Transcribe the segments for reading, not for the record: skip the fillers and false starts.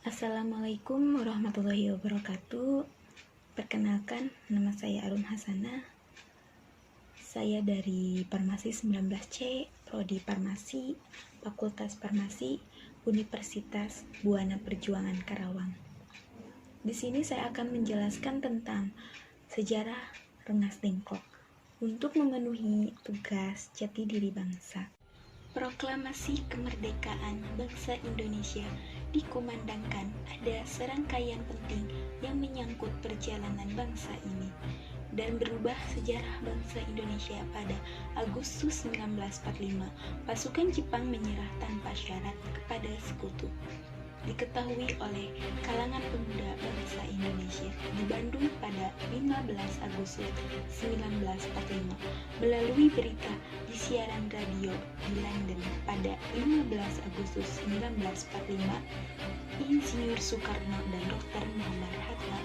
Assalamualaikum warahmatullahi wabarakatuh. Perkenalkan, nama saya Arum Hasanah. Saya dari Farmasi 19C, Prodi Farmasi, Fakultas Farmasi, Universitas Buana Perjuangan Karawang. Di sini saya akan menjelaskan tentang sejarah Rengas Dengklok untuk memenuhi tugas jati diri bangsa. Proklamasi kemerdekaan bangsa Indonesia dikumandangkan ada serangkaian penting yang menyangkut perjalanan bangsa ini dan berubah sejarah bangsa Indonesia pada Agustus 1945. Pasukan Jepang menyerah tanpa syarat kepada sekutu. Diketahui oleh kalangan pemuda bangsa Indonesia di Bandung pada 15 Agustus 1945 melalui berita di siaran radio di London pada 15 Agustus 1945. Insinyur Soekarno dan Dr. Muhammad Hatta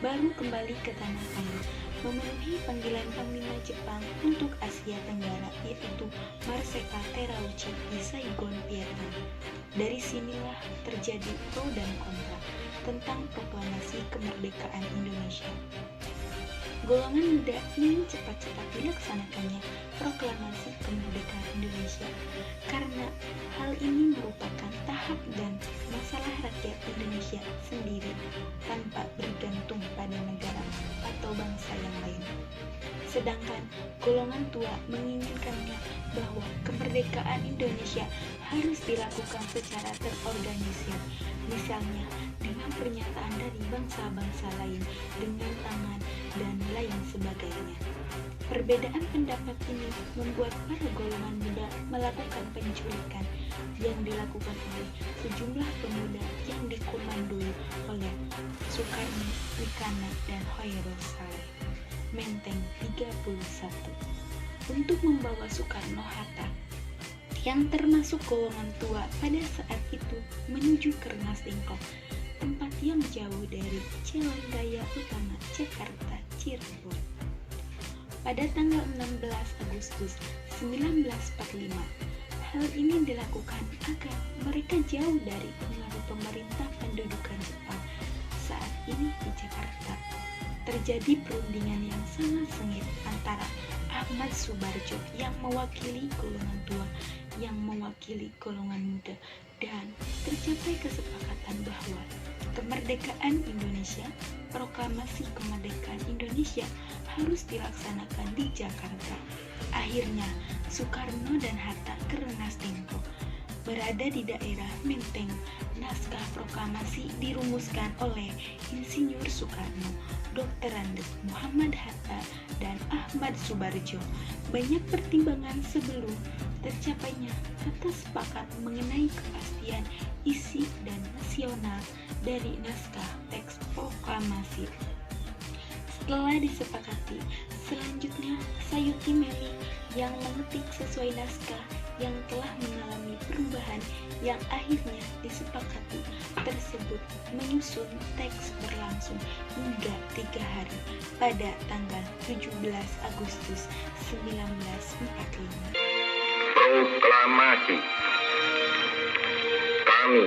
baru kembali ke tanah air memenuhi panggilan Panglima Jepang untuk Asia Tenggara, yaitu Marshal Terauchi di Saigon, Vietnam. Dari sinilah terjadi pro dan kontra tentang proklamasi kemerdekaan Indonesia. Golongan muda ingin cepat-cepat dilaksanakannya proklamasi kemerdekaan Indonesia karena hal ini merupakan tahap dan masalah rakyat Indonesia sendiri tanpa bergantung pada negara atau bangsa yang lain. Sedangkan golongan tua menginginkannya bahwa kemerdekaan Indonesia harus dilakukan secara terorganisir, misalnya dengan pernyataan dari bangsa-bangsa lain dengan tangan dan lain sebagainya. Perbedaan pendapat ini membuat para golongan muda melakukan penculikan yang dilakukan oleh sejumlah pemuda yang dikomandoi oleh Soekarno, Wikana, dan Hoyrul Saleh. Menteng 31 untuk membawa Soekarno-Hatta yang termasuk golongan tua pada saat itu menuju ke Rengas Dengklok, tempat yang jauh dari Jalan Raya Utama Jakarta Cirebon. Pada tanggal 16 Agustus 1945, hal ini dilakukan agar mereka jauh dari pengaruh pemerintah pendudukan Jepang saat ini di Jakarta. Terjadi perundingan yang sangat sengit antara Ahmad Subarjo yang mewakili golongan tua yang mewakili golongan muda, dan tercapai kesepakatan bahwa kemerdekaan Indonesia, proklamasi kemerdekaan Indonesia harus dilaksanakan di Jakarta. Akhirnya Soekarno dan Hatta ke Rengas Dengklok, berada di daerah Menteng. Naskah proklamasi dirumuskan oleh Insinyur Soekarno, Dr. Andes Muhammad Hatta, dan Ahmad Subarjo. Banyak pertimbangan sebelum tercapainya kata sepakat mengenai kepastian isi dan nasional dari naskah teks proklamasi. Setelah disepakati, selanjutnya Sayuti Memi yang mengetik sesuai naskah yang telah mengalami perubahan yang akhirnya disepakati tersebut menyusun teks berlangsung hingga 3 hari pada tanggal 17 Agustus 1945. Proklamasi. Kami,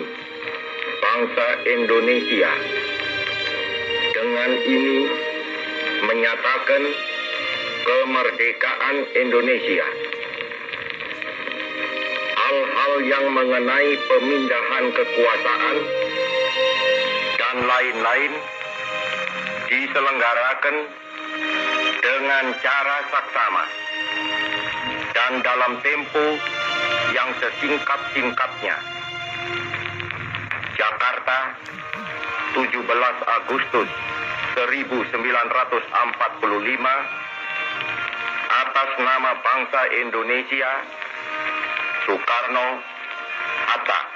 bangsa Indonesia, dengan ini menyatakan kemerdekaan Indonesia. Hal-hal yang mengenai pemindahan kekuasaan dan lain-lain diselenggarakan dengan cara saksama dan dalam tempo yang sesingkat-singkatnya. Jakarta, 17 Agustus 1945, atas nama bangsa Indonesia, Soekarno, Hatta.